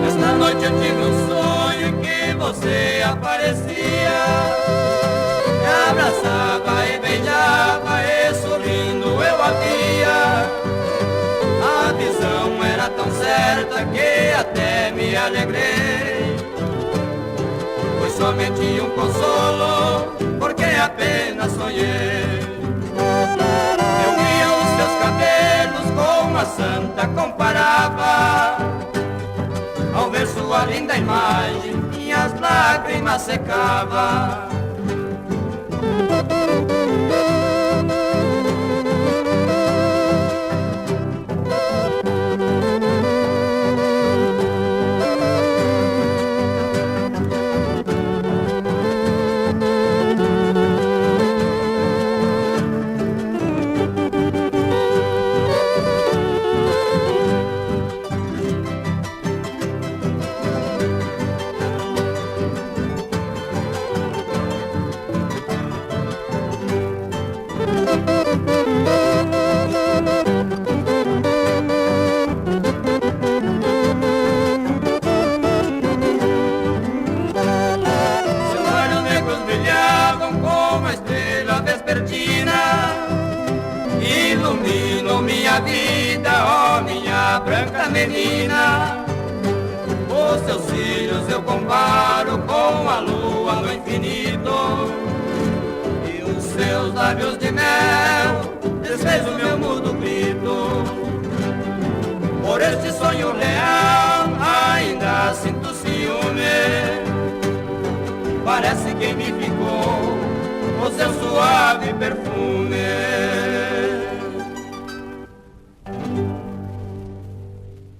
Esta noite eu tive um sonho em que você aparecia, me abraçava e beijava e sorrindo eu a via. A visão era tão certa que até me alegrei. Foi somente um consolo, porque apenas sonhei. Eu via os seus cabelos com a santa comparava. Ao ver sua linda imagem, minhas lágrimas secava. Ilumino minha vida, ó minha branca menina. Os seus cílios eu comparo com a lua no infinito, e os seus lábios de mel desfez o meu mudo grito. Por este sonho real ainda sinto ciúme, parece que me ficou o seu suave perfume.